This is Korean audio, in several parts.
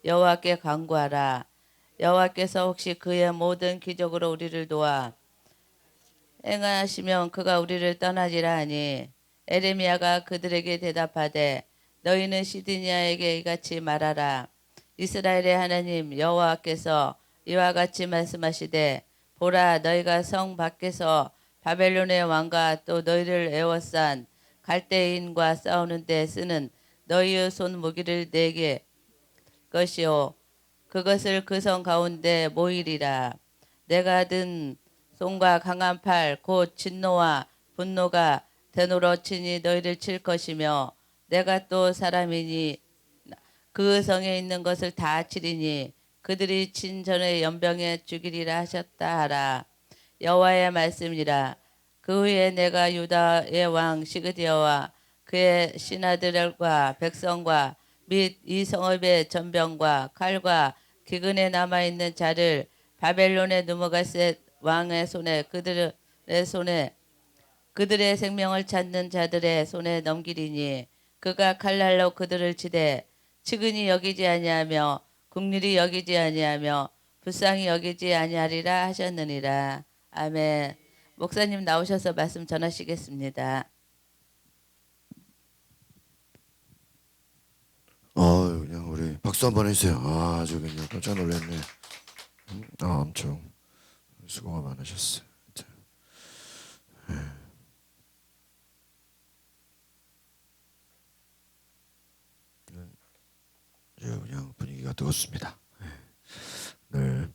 여호와께 간구하라. 여호와께서 혹시 그의 모든 기적으로 우리를 도와 행하시면 그가 우리를 떠나지라 하니 에레미야가 그들에게 대답하되 너희는 시드니아에게 이같이 말하라. 이스라엘의 하나님 여호와께서 이와 같이 말씀하시되 보라 너희가 성 밖에서 바벨론의 왕과 또 너희를 애워싼 갈대인과 싸우는 데 쓰는 너희의 손 무기를 내게 것이요 그것을 그 성 가운데 모이리라. 내가 든 손과 강한 팔 곧 진노와 분노가 대노로 치니 너희를 칠 것이며 내가 또 사람이니 그 성에 있는 것을 다 치리니 그들이 친 전에 연병에 죽이리라 하셨다 하라. 여호와의 말씀이라. 그 후에 내가 유다의 왕 시그디아와 그의 신하들과 백성과 및 이 성읍의 전병과 칼과 기근에 남아있는 자를 바벨론에 느무갓셋 왕의 손에 그들의 생명을 찾는 자들의 손에 넘기리니 그가 칼날로 그들을 치되 측은히 여기지 아니하며 국률이 여기지 아니하며 불쌍히 여기지 아니하리라 하셨느니라. 아멘. 목사님 나오셔서 말씀 전하시겠습니다. 그냥 우리 박수 한번 해주세요. 아주 그냥 깜짝 놀랐네. 엄청 수고가 많으셨어요. 그냥 분위기가 뜨겁습니다. 늘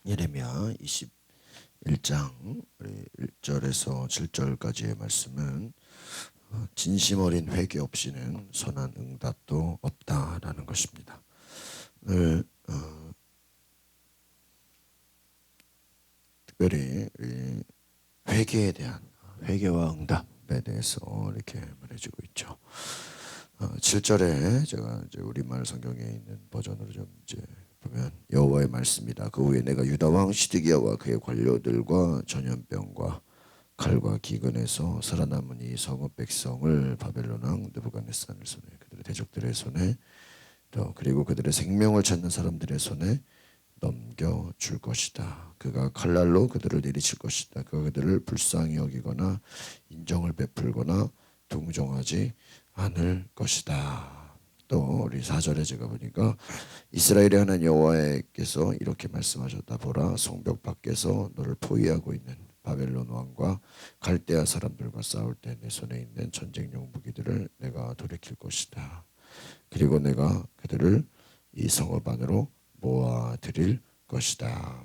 예레미야 21장 1절에서 7절까지의 말씀은 진심 어린 회개 없이는 선한 응답도 없다라는 것입니다. 늘 특별히 회개에 대한 회개와 응답에 대해서 이렇게 말해주고 있죠. 7절에 제가 이제 우리말 성경에 있는 버전으로 좀 이제 보면 여호와의 말씀이다. 그 후에 내가 유다 왕 시드기야와 그의 관료들과 전염병과 칼과 기근에서 살아남은 이 성읍 백성을 바벨론 왕 느부갓네살의 손에 그들의 대적들의 손에 또 그리고 그들의 생명을 찾는 사람들의 손에 넘겨줄 것이다. 그가 칼날로 그들을 내리칠 것이다. 그가 그들을 불쌍히 여기거나 인정을 베풀거나 동정하지 않을 것이다. 또 우리 4절에 제가 보니까 이스라엘의 하나님 여호와께서 이렇게 말씀하셨다. 보라 성벽 밖에서 너를 포위하고 있는 바벨론 왕과 갈대아 사람들과 싸울 때 내 손에 있는 전쟁용 무기들을 내가 돌이킬 것이다. 그리고 내가 그들을 이 성읍 안으로 모아드릴 것이다.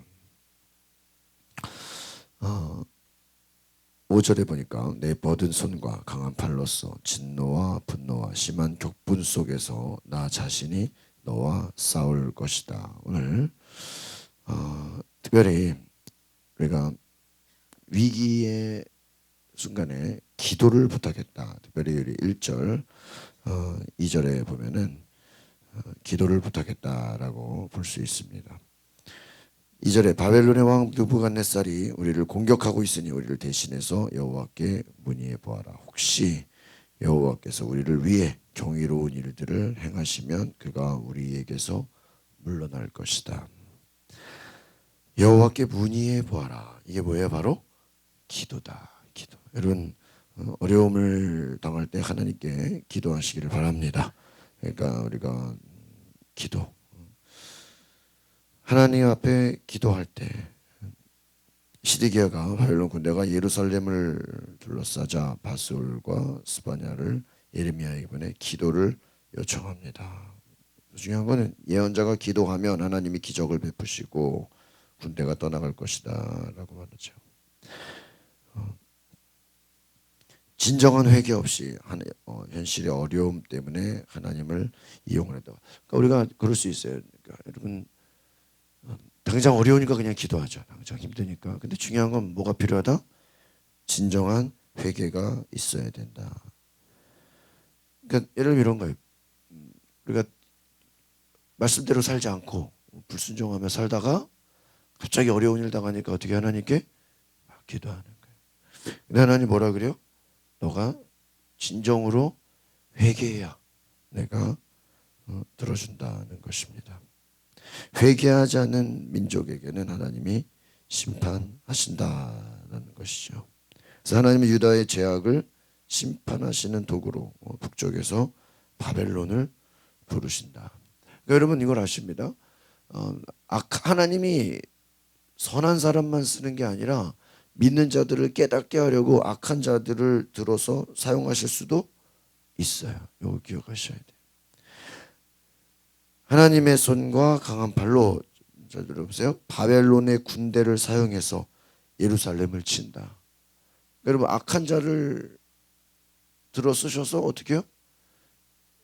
5절에 보니까 내 뻗은 손과 강한 팔로써 진노와 분노와 심한 격분 속에서 나 자신이 너와 싸울 것이다. 오늘 특별히 우리가 위기의 순간에 기도를 부탁했다. 특별히 우리 1절 2절에 보면은 기도를 부탁했다라고 볼 수 있습니다. 2절에 바벨론의 왕 느부갓네살이 우리를 공격하고 있으니 우리를 대신해서 여호와께 문의해 보아라. 혹시 여호와께서 우리를 위해 경이로운 일들을 행하시면 그가 우리에게서 물러날 것이다. 여호와께 문의해 보아라. 이게 뭐예요? 바로 기도다. 기도. 여러분 어려움을 당할 때 하나님께 기도하시기를 바랍니다. 그러니까 우리가 기도 하나님 앞에 기도할 때 시드기야가 바벨론 군대가 예루살렘을 둘러싸자 바솔과 스바냐를 예레미야에게 보내 기도를 요청합니다. 중요한 거는 예언자가 기도하면 하나님이 기적을 베푸시고 군대가 떠나갈 것이다 라고 말하죠. 진정한 회개 없이 현실의 어려움 때문에 하나님을 이용을 했다. 그러니까 우리가 그럴 수 있어요. 그러니까 여러분 당장 어려우니까 그냥 기도하죠. 당장 힘드니까. 근데 중요한 건 뭐가 필요하다? 진정한 회개가 있어야 된다. 그러니까 예를 들면 이런 거예요. 우리가 말씀대로 살지 않고 불순종하며 살다가 갑자기 어려운 일 당하니까 어떻게 하나님께 기도하는 거예요. 근데 하나님 뭐라 그래요? 너가 진정으로 회개해야 내가 들어준다는 것입니다. 회개하지 않는 민족에게는 하나님이 심판하신다는 것이죠. 그래서 하나님은 유다의 죄악을 심판하시는 도구로 북쪽에서 바벨론을 부르신다. 그러니까 여러분 이걸 아십니다. 하나님이 선한 사람만 쓰는 게 아니라 믿는 자들을 깨닫게 하려고 악한 자들을 들어서 사용하실 수도 있어요. 이거 기억하셔야 돼요. 하나님의 손과 강한 팔로, 자 들어보세요, 바벨론의 군대를 사용해서 예루살렘을 친다. 여러분 악한 자를 들어 쓰셔서 어떻게 해요?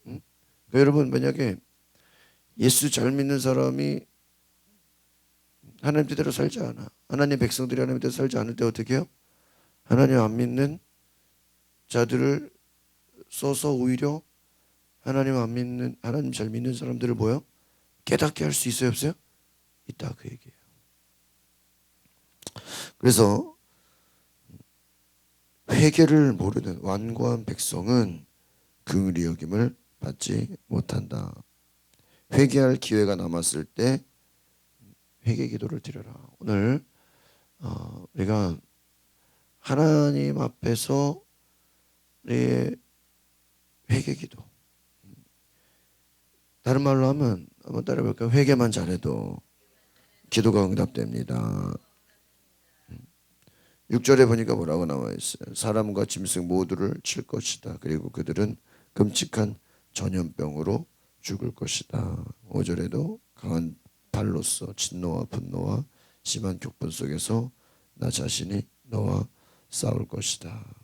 그러니까 여러분 만약에 예수 잘 믿는 사람이 하나님 뜻대로 살지 않아, 하나님 백성들이 하나님 뜻대로 살지 않을 때 어떻게 해요? 하나님 안 믿는 자들을 써서 오히려 하나님 잘 믿는 사람들을 뭐요? 깨닫게 할 수 있어요, 없어요? 있다, 그 얘기예요. 그래서 회개를 모르는 완고한 백성은 긍휼히 여김을 받지 못한다. 회개할 기회가 남았을 때 회개 기도를 드려라. 오늘 우리가 하나님 앞에서 우리의 회개 기도, 다른 말로 하면 한번 따라해볼까요? 회개만 잘해도 기도가 응답됩니다. 6절에 보니까 뭐라고 나와 있어요? 사람과 짐승 모두를 칠 것이다. 그리고 그들은 끔찍한 전염병으로 죽을 것이다. 5절에도 강한 발로써 진노와 분노와 심한 격분 속에서 나 자신이 너와 싸울 것이다.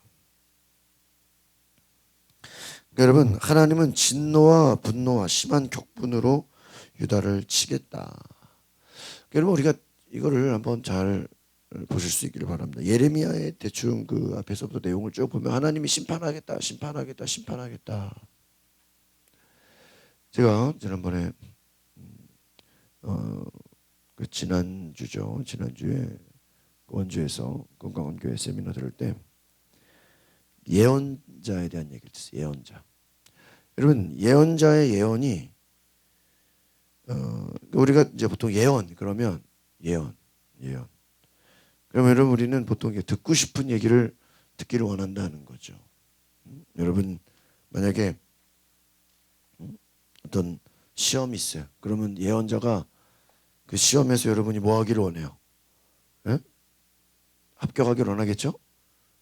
여러분 하나님은 진노와 분노와 심한 격분으로 유다를 치겠다. 여러분 우리가 이거를 한번 잘 보실 수 있기를 바랍니다. 예레미야의 대충 그 앞에서부터 내용을 쭉 보면 하나님이 심판하겠다, 심판하겠다, 심판하겠다. 제가 지난번에 그 지난주에 원주에서 건강원교회 세미나 들을 때 예언자에 대한 얘기를 했어요. 예언자. 여러분 예언자의 예언이 우리가 이제 보통 예언 그러면 예언. 그러면 여러분 우리는 보통 듣고 싶은 얘기를 듣기를 원한다는 거죠. 여러분 만약에 어떤 시험이 있어요. 그러면 예언자가 그 시험에서 여러분이 뭐 하기를 원해요? 예? 합격하기를 원하겠죠?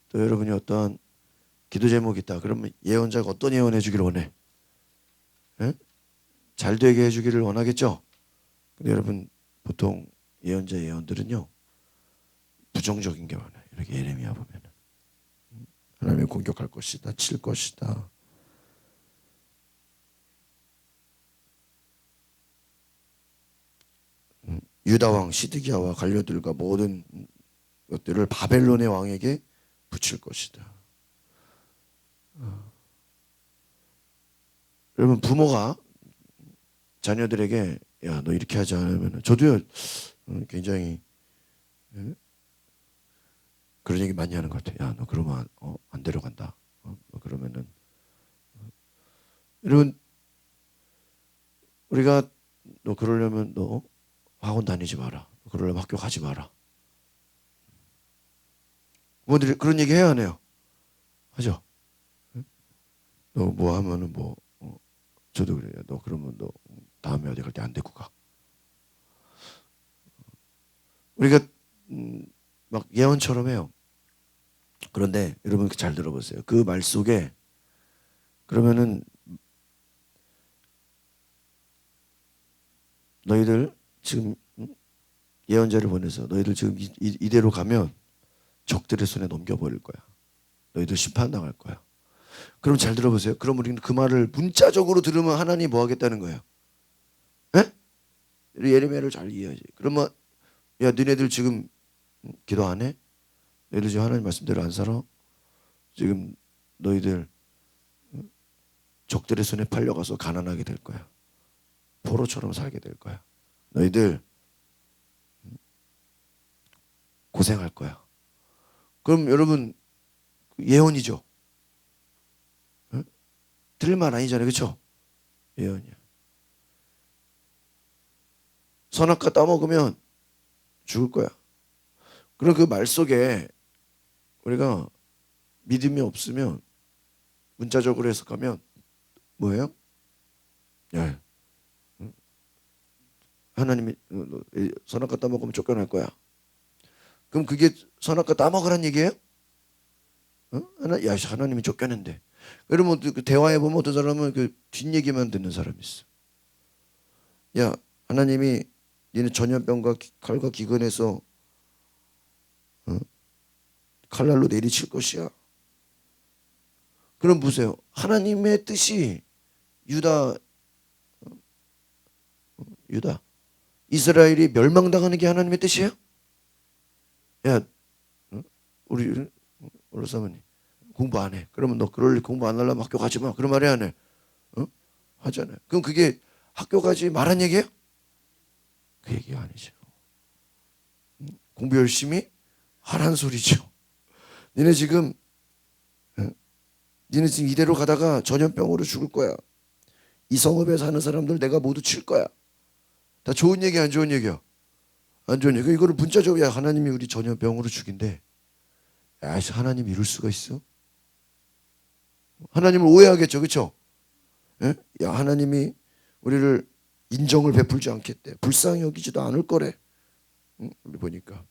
또 여러분이 어떠한 기도 제목이 있다. 그러면 예언자가 어떤 예언 해주기를 원해? 예? 잘 되게 해주기를 원하겠죠? 근데 여러분 보통 예언자 예언들은요 부정적인 게 많아요. 이렇게 예레미야 보면 하나님이 공격할 것이다, 칠 것이다. 유다 왕 시드기야와 관료들과 모든 것들을 바벨론의 왕에게 붙일 것이다. 여러분 부모가 자녀들에게 야 너 이렇게 하지 않으면 저도요 굉장히 그런 얘기 많이 하는 것 같아요. 야 너 그러면 안 데려간다. 그러면은 여러분 우리가 너 그러려면 너 학원 다니지 마라. 그러려면 학교 가지 마라. 부모들이 그런 얘기 해야 하네요. 하죠. 너 뭐 하면은 뭐 저도 그래요. 너 그러면 너 다음에 어디 갈 때 안 데리고 가. 우리가 막 예언처럼 해요. 그런데 여러분 잘 들어보세요. 그 말 속에 그러면은 너희들 지금 예언자를 보내서 너희들 지금 이대로 가면 적들의 손에 넘겨버릴 거야. 너희들 심판당할 거야. 그럼 잘 들어보세요. 그럼 우리는 그 말을 문자적으로 들으면 하나님이 뭐 하겠다는 거예요? 에? 예레미야를 잘 이해하지. 그러면 야 너네들 지금 기도 안 해? 너희들 지금 하나님 말씀대로 안 살아? 지금 너희들 적들의 손에 팔려가서 가난하게 될 거야. 포로처럼 살게 될 거야. 너희들 고생할 거야. 그럼 여러분 예언이죠. 들을 말 아니잖아요. 그렇죠? 예언이야. 선악과 따먹으면 죽을 거야. 그럼 그 말 속에 우리가 믿음이 없으면 문자적으로 해석하면 뭐예요? 예. 하나님이 선악과 따먹으면 쫓겨날 거야. 그럼 그게 선악과 따먹으란 얘기예요? 하나님이 쫓겨낸대. 그러면 그 대화해 보면 어떤 사람은 그 뒷얘기만 듣는 사람이 있어. 야, 하나님이 니네 전염병과 칼과 기근에서 칼날로 내리칠 것이야. 그럼 보세요. 하나님의 뜻이 유다 이스라엘이 멸망당하는 게 하나님의 뜻이에요? 야, 우리 사모님 공부 안 해. 그러면 너 그럴 공부 안 하려면 학교 가지 마. 그런 말이 안 해. 하잖아요. 그럼 그게 학교 가지 말란 얘기예요? 그 얘기가 아니죠. 공부 열심히 하란 소리죠. 니네 지금 이대로 가다가 전염병으로 죽을 거야. 이 성읍에 사는 사람들 내가 모두 칠 거야. 다 좋은 얘기 안 좋은 얘기야? 안 좋은 얘기. 이거를 문자적으로 야 하나님이 우리 전염병으로 죽인대. 야 하나님 이럴 수가 있어? 하나님을 오해하겠죠. 그렇죠? 예? 야 하나님이 우리를 인정을 베풀지 않겠대. 불쌍히 여기지도 않을 거래. 우리 보니까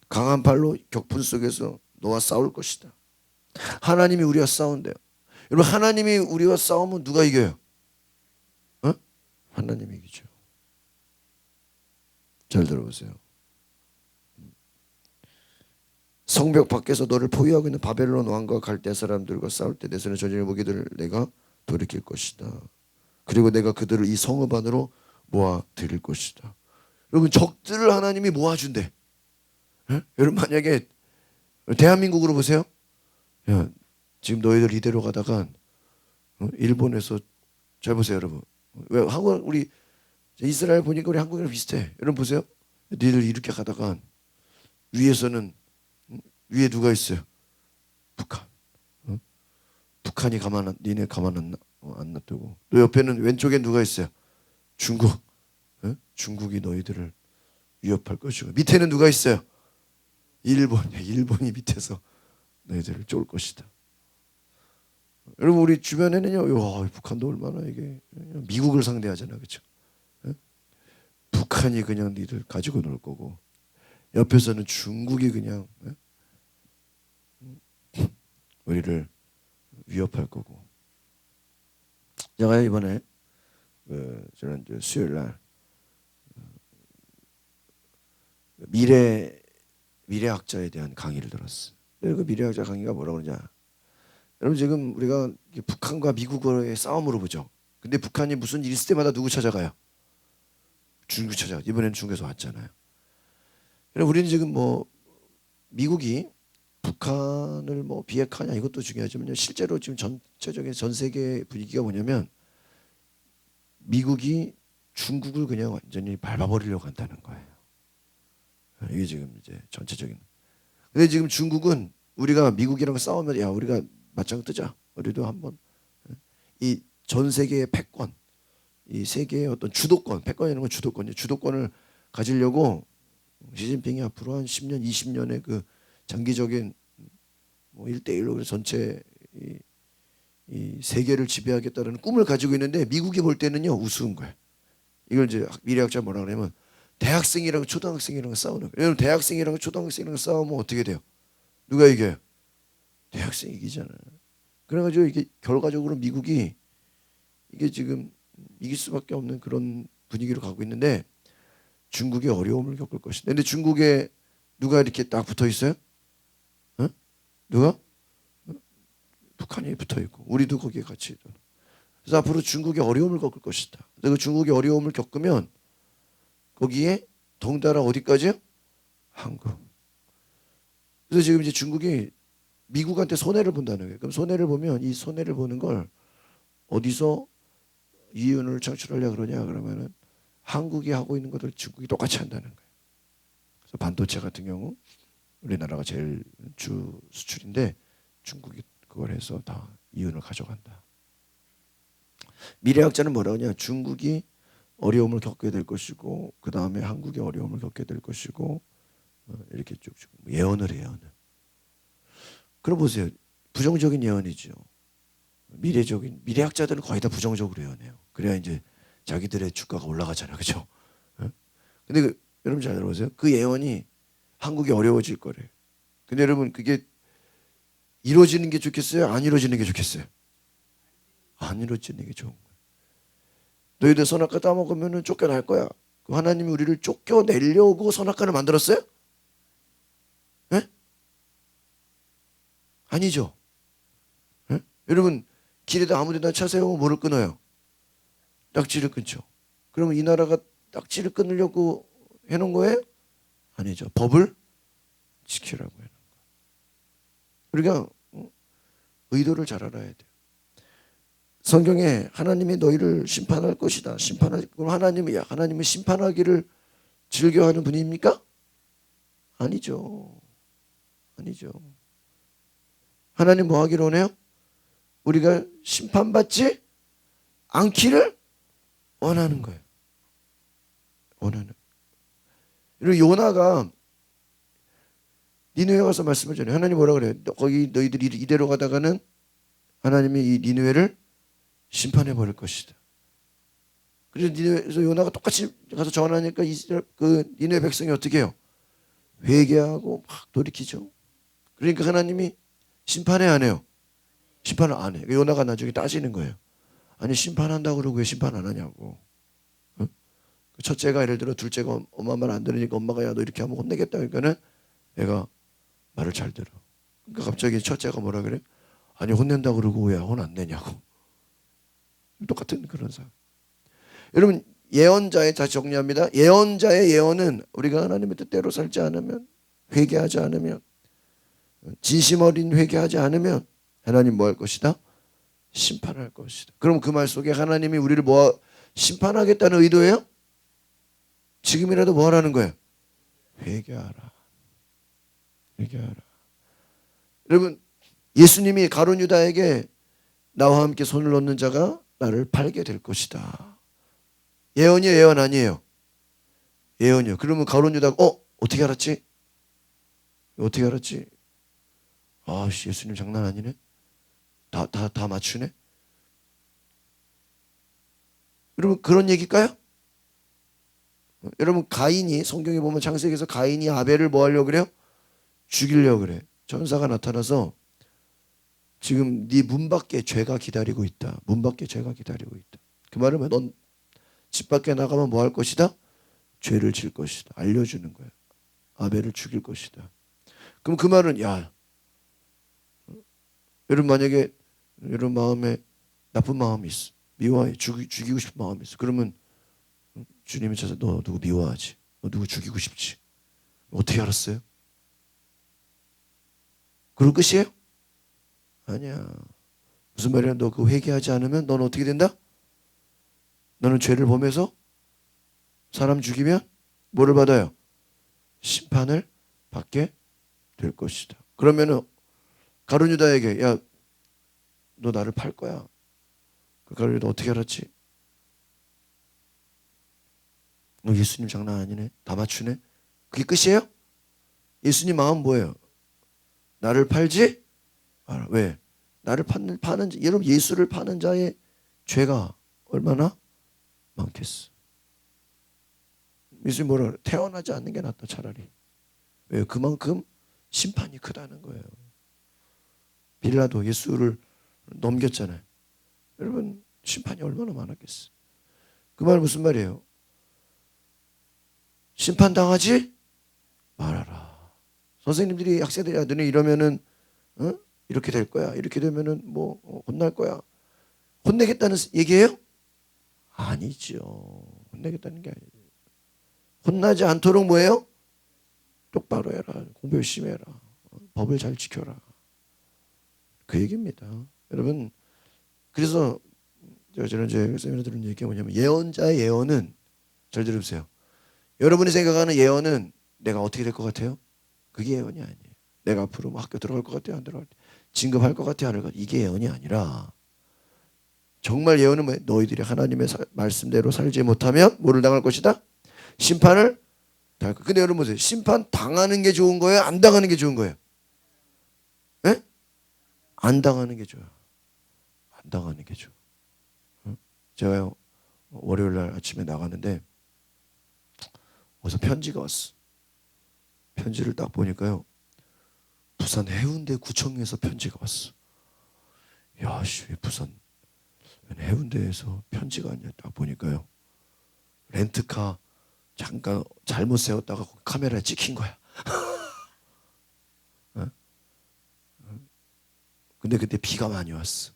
강한 팔로 격분 속에서 너와 싸울 것이다. 하나님이 우리와 싸운대요. 여러분 하나님이 우리와 싸우면 누가 이겨요? 하나님이 이기죠. 잘 들어보세요. 성벽 밖에서 너를 포위하고 있는 바벨론 왕과 갈대 사람들과 싸울 때 내 손에 전쟁의 무기들을 내가 돌이킬 것이다. 그리고 내가 그들을 이 성읍 안으로 모아 드릴 것이다. 여러분 적들을 하나님이 모아준대. 여러분 만약에 대한민국으로 보세요. 야, 지금 너희들 이대로 가다가 일본에서 잘 보세요 여러분. 왜 한국 우리 이스라엘 보니까 우리 한국이랑 비슷해. 여러분 보세요. 너희들 이렇게 가다가 위에서는 위에 누가 있어요? 북한. 북한이 니네 가만 안 놔두고 또 옆에는 왼쪽에 누가 있어요? 중국. 중국이 너희들을 위협할 것이고 밑에는 누가 있어요? 일본이 밑에서 너희들을 쫄 것이다. 여러분 우리 주변에는요, 북한도 얼마나 이게 미국을 상대하잖아, 그렇죠? 북한이 그냥 니들 가지고 놀 거고 옆에서는 중국이 그냥 우리를 위협할 거고. 제가 이번에 저는 수요일 날 미래학자에 대한 강의를 들었어요. 그 미래학자 강의가 뭐라고 그러냐? 여러분 지금 우리가 북한과 미국의 싸움으로 보죠. 근데 북한이 무슨 일 있을 때마다 누구 찾아가요? 중국 찾아가. 이번에는 중국에서 왔잖아요. 여러분 우리는 지금 뭐 미국이 북한을 뭐 비핵화냐 이것도 중요하지만 실제로 지금 전체적인 전 세계 분위기가 뭐냐면 미국이 중국을 그냥 완전히 밟아버리려고 한다는 거예요. 이게 지금 이제 전체적인. 근데 지금 중국은 우리가 미국이랑 싸우면 야 우리가 맞짱 뜨자. 우리도 한번 이 전 세계의 패권, 이 세계의 어떤 주도권, 패권이라는 건 주도권이에요. 주도권을 가지려고 시진핑이 앞으로 한 10년, 20년의 그 장기적인 뭐 1대1로 전체 이 세계를 지배하겠다는 꿈을 가지고 있는데 미국이 볼 때는요 우스운 거예요. 이걸 이제 미래학자 뭐라 그러냐면 대학생이랑 초등학생이랑 싸우는 거예요. 여러분 대학생이랑 초등학생이랑 싸우면 어떻게 돼요? 누가 이겨요? 대학생이 이기잖아요. 그래가지고 이게 결과적으로 미국이 이게 지금 이길 수밖에 없는 그런 분위기로 가고 있는데 중국이 어려움을 겪을 것이다. 근데 중국에 누가 이렇게 딱 붙어 있어요? 누가? 북한이 붙어 있고 우리도 거기에 같이 있고. 그래서 앞으로 중국이 어려움을 겪을 것이다. 그 중국이 어려움을 겪으면 거기에 덩달아 어디까지요? 한국. 그래서 지금 이제 중국이 미국한테 손해를 본다는 거예요. 그럼 손해를 보면 이 손해를 보는 걸 어디서 이윤을 창출하려 그러냐 그러면은 한국이 하고 있는 것을 중국이 똑같이 한다는 거예요. 그래서 반도체 같은 경우 우리나라가 제일 주 수출인데 중국이 그걸 해서 다 이윤을 가져간다. 미래학자는 뭐라 하냐? 중국이 어려움을 겪게 될 것이고 그 다음에 한국의 어려움을 겪게 될 것이고 이렇게 쭉쭉 예언을 해요. 그럼 보세요. 부정적인 예언이죠. 미래학자들은 거의 다 부정적으로 예언해요. 그래야 이제 자기들의 주가가 올라가잖아요. 그죠? 근데 여러분 잘 들어보세요. 그 예언이 한국이 어려워질 거래. 근데 여러분 그게 이루어지는 게 좋겠어요? 안 이루어지는 게 좋겠어요? 안 이루어지는 게 좋은 거예요. 너희들 선악과 따먹으면 쫓겨날 거야. 하나님이 우리를 쫓겨내려고 선악과를 만들었어요? 네? 아니죠. 네? 여러분 길에다 아무데나 차 세우면 뭐를 끊어요? 딱지를 끊죠. 그러면 이 나라가 딱지를 끊으려고 해놓은 거예요? 아니죠. 법을 지키라고 해놓은 거예요. 우리가 의도를 잘 알아야 돼요. 성경에 하나님이 너희를 심판할 것이다. 그럼 하나님은 심판하기를 즐겨하는 분입니까? 아니죠. 아니죠. 하나님 뭐 하기를 원해요? 우리가 심판받지 않기를 원하는 거예요. 원하는. 그리고 요나가 니느웨 가서 말씀을 전해요. 하나님 뭐라 그래요? 거기 너희들이 이대로 가다가는 하나님이 이 니느웨를 심판해 버릴 것이다. 그래서 요나가 똑같이 가서 전하니까 그 니느웨 백성이 어떻게 해요? 회개하고 막 돌이키죠. 그러니까 하나님이 심판해 안 해요? 심판을 안 해. 요나가 나중에 따지는 거예요. 아니 심판한다고 그러고 왜 심판 안 하냐고. 응? 첫째가 예를 들어 둘째가 엄마 말 안 들으니까 엄마가 야 너 이렇게 하면 혼내겠다. 그러니까는 애가 말을 잘 들어. 그러니까 갑자기 첫째가 뭐라 그래? 아니 혼낸다고 그러고 왜 혼 안 내냐고. 똑같은 그런 상황. 여러분 예언자의 다시 정리합니다. 예언자의 예언은 우리가 하나님의 뜻대로 살지 않으면 회개하지 않으면 진심 어린 회개하지 않으면 하나님 뭐 할 것이다? 심판할 것이다. 그럼 그 말 속에 하나님이 우리를 뭐 심판하겠다는 의도예요? 지금이라도 뭐 하라는 거예요? 회개하라. 회개하라. 여러분 예수님이 가룟 유다에게 나와 함께 손을 놓는 자가 나를 팔게 될 것이다. 예언이에요, 예언 아니에요? 예언이요. 그러면 가룟 유다가 어떻게 알았지? 어떻게 알았지? 아, 예수님 장난 아니네. 다 맞추네. 여러분 그런 얘기일까요? 여러분 가인이 성경에 보면 창세기에서 가인이 아벨을 뭐 하려고 그래요? 죽이려고 그래. 천사가 나타나서 지금 네 문 밖에 죄가 기다리고 있다. 문 밖에 죄가 기다리고 있다. 그 말은 넌 집 밖에 나가면 뭐 할 것이다? 죄를 질 것이다. 알려주는 거야. 아벨을 죽일 것이다. 그럼 그 말은 야 여러분 만약에 여러분 마음에 나쁜 마음이 있어. 미워해. 죽이고 싶은 마음이 있어. 그러면 주님이 찾아 너 누구 미워하지? 너 누구 죽이고 싶지? 어떻게 알았어요? 그럴 끝이에요? 아니야. 무슨 말이야? 너 그 회개하지 않으면 너는 어떻게 된다? 너는 죄를 범해서 사람 죽이면 뭐를 받아요? 심판을 받게 될 것이다. 그러면은 가룟 유다에게 야, 너 나를 팔 거야. 그 가룟 유다 어떻게 알았지? 너 예수님 장난 아니네. 다 맞추네. 그게 끝이에요? 예수님 마음 뭐예요? 나를 팔지? 알아. 왜? 나를 파는 여러분 예수를 파는 자의 죄가 얼마나 많겠어. 예수님 뭐라 그래? 태어나지 않는 게 낫다 차라리. 왜? 그만큼 심판이 크다는 거예요. 빌라도 예수를 넘겼잖아요. 여러분 심판이 얼마나 많았겠어. 그 말 무슨 말이에요? 심판당하지 말아라. 선생님들이 학생들이 너네 이러면은 이렇게 될 거야. 이렇게 되면은 뭐 혼날 거야. 혼내겠다는 얘기예요? 아니죠. 혼내겠다는 게 아니죠. 혼나지 않도록 뭐예요? 똑바로 해라. 공부 열심히 해라. 법을 잘 지켜라. 그 얘기입니다. 여러분 그래서 저는 제 세미나 들은 얘기가 뭐냐면 예언자의 예언은 잘 들으세요. 여러분이 생각하는 예언은 내가 어떻게 될 것 같아요? 그게 예언이 아니에요. 내가 앞으로 뭐 학교 들어갈 것 같아요? 안 들어갈 것 같아요? 진급할 것 같아요? 안 할 것 같아요? 이게 예언이 아니라 정말 예언은 뭐예요? 너희들이 하나님의 말씀대로 살지 못하면 뭐를 당할 것이다? 심판을 당할 것. 근데 여러분 보세요. 심판 당하는 게 좋은 거예요? 안 당하는 게 좋은 거예요? 예? 안 당하는 게 좋아요. 안 당하는 게 좋아. 제가요 월요일 날 아침에 나갔는데 어디서 편지가 왔어. 편지를 딱 보니까요 부산 해운대 구청에서 편지가 왔어. 야씨, 왜 부산 해운대에서 편지가 왔냐. 딱 보니까요 렌트카 잠깐 잘못 세웠다가 카메라에 찍힌 거야. 근데 그때 비가 많이 왔어.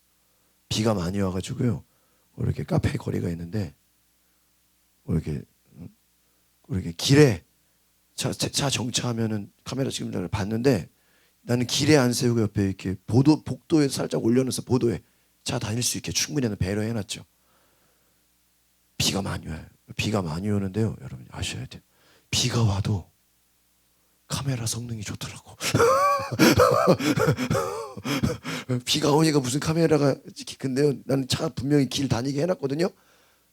비가 많이 와가지고요 이렇게 카페 거리가 있는데 이렇게 길에 차 정차하면은 카메라 찍는 봤는데 나는 길에 안 세우고 옆에 이렇게 복도에 살짝 올려놓아서 보도에 차 다닐 수 있게 충분히 배려해놨죠. 비가 많이 와요. 비가 많이 오는데요 여러분 아셔야 돼요. 비가 와도 카메라 성능이 좋더라고. 비가 오니까 무슨 카메라가 근데요 나는 차 분명히 길 다니게 해놨거든요.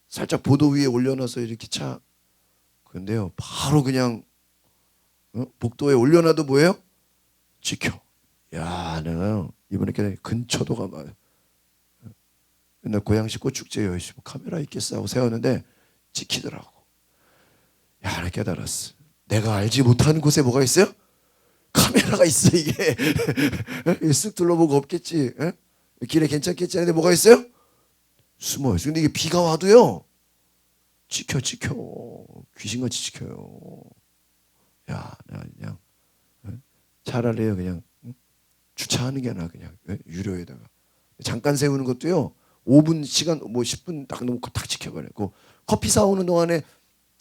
살짝 보도 위에 올려놔서 이렇게 차 근데요 바로 그냥 복도에 올려놔도 뭐예요? 지켜. 야 내가 이번에 근처도가 막 맨날 고양시 꽃축제 여의시 카메라 있겠어 하고 세웠는데 지키더라고. 야 나 깨달았어. 내가 알지 못하는 곳에 뭐가 있어요? 카메라가 있어. 이게 쓱 둘러보고 없겠지. 길에 괜찮겠지 하는데 뭐가 있어요? 숨어있어. 근데 이게 비가 와도요 지켜 귀신같이 지켜요. 야 나 그냥 차라리요 그냥 주차하는 게 나아. 그냥 유료에다가 잠깐 세우는 것도요 5분 시간 뭐 10분 딱 놓고 딱 지켜버리고 커피 사오는 동안에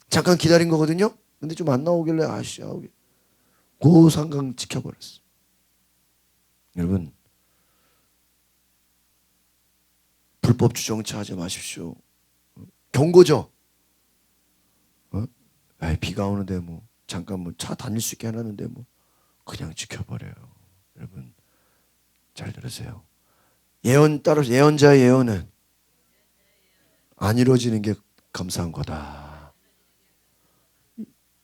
잠깐 기다린 거거든요. 근데 좀 안 나오길래 아씨 그 상강 지켜버렸어. 여러분 불법 주정차하지 마십시오. 경고죠. 비가 오는데 뭐 잠깐 뭐 차 다닐 수 있게 해놨는데 뭐 그냥 지켜버려요. 여러분 잘 들으세요. 예언 따라서 예언자의 예언은 안 이루어지는 게 감사한 거다.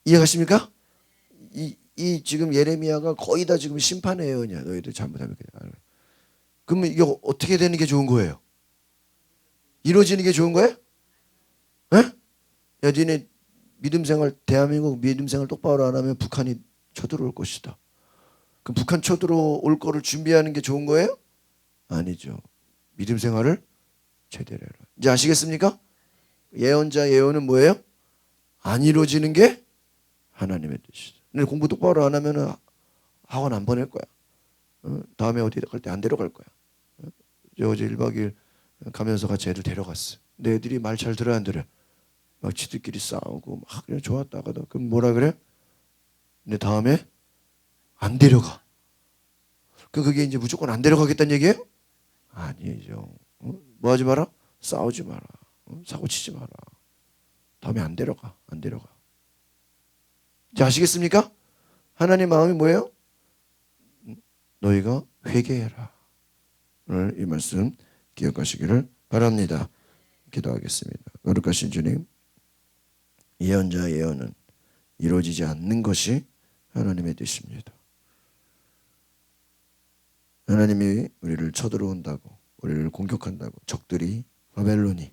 이해가십니까? 이 지금 예레미야가 거의 다 지금 심판의 예언이야. 너희들 잘못하면 그냥. 그러면 이게 어떻게 되는 게 좋은 거예요? 이루어지는 게 좋은 거예요? 에? 야 니네 믿음생활 대한민국 믿음생활 똑바로 안 하면 북한이 쳐들어올 것이다. 그럼 북한 쳐들어올 거를 준비하는 게 좋은 거예요? 아니죠. 믿음생활을 제대로 해라. 이제 아시겠습니까? 예언자 예언은 뭐예요? 안 이루어지는 게 하나님의 뜻이다. 근데 공부 똑바로 안 하면 학원 안 보낼 거야. 다음에 어디 갈 때 안 데려갈 거야. 어제 1박 2일 가면서 같이 애들 데려갔어. 근데 애들이 말 잘 들어야 안 들어? 막 지들끼리 싸우고 막 그냥 좋았다가도 그럼 뭐라 그래? 근데 다음에 안 데려가. 그게 이제 무조건 안 데려가겠다는 얘기예요? 아니죠. 뭐 하지 마라? 싸우지 마라. 사고 치지 마라. 다음에 안 데려가. 이제 아시겠습니까? 하나님 마음이 뭐예요? 너희가 회개해라. 오늘 이 말씀 기억하시기를 바랍니다. 기도하겠습니다. 거룩하신 주님, 예언자의 예언은 이루어지지 않는 것이 하나님의 뜻입니다. 하나님이 우리를 쳐들어온다고, 우리를 공격한다고, 적들이, 바벨론이,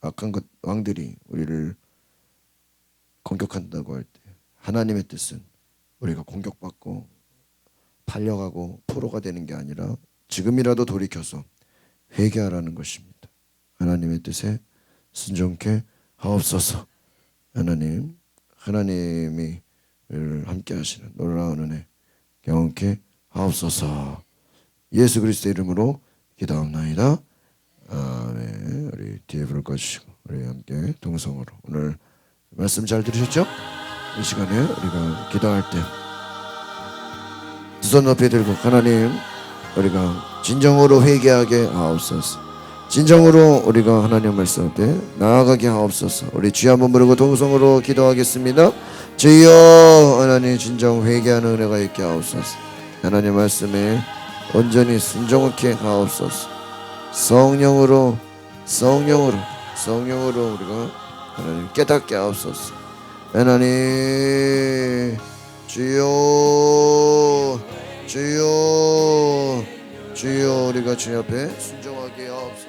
악한 것 왕들이 우리를 공격한다고 할 때 하나님의 뜻은 우리가 공격받고 팔려가고 포로가 되는 게 아니라 지금이라도 돌이켜서 회개하라는 것입니다. 하나님의 뜻에 순종케 하옵소서. 하나님이 함께 하시는 놀라운 은혜 경험케 하옵소서. 예수 그리스도의 이름으로 기도하옵나이다. 아멘. 우리 뒤에 불을 꺼주시고 우리 함께 동성으로 오늘 말씀 잘 들으셨죠? 이 시간에 우리가 기도할 때 두 손 높이 들고 하나님 우리가 진정으로 회개하게 하옵소서. 진정으로 우리가 하나님 말씀 앞에 나아가게 하옵소서. 우리 주여 한번 부르고 동성으로 기도하겠습니다. 주여 하나님 진정 회개하는 은혜가 있게 하옵소서. 하나님 말씀에 온전히 순종하게 하옵소서. 성령으로 성령으로 우리가 하나님 깨닫게 하옵소서. 하나님 주여 주여 주여 우리가 주 앞에 순종하게 하옵소서.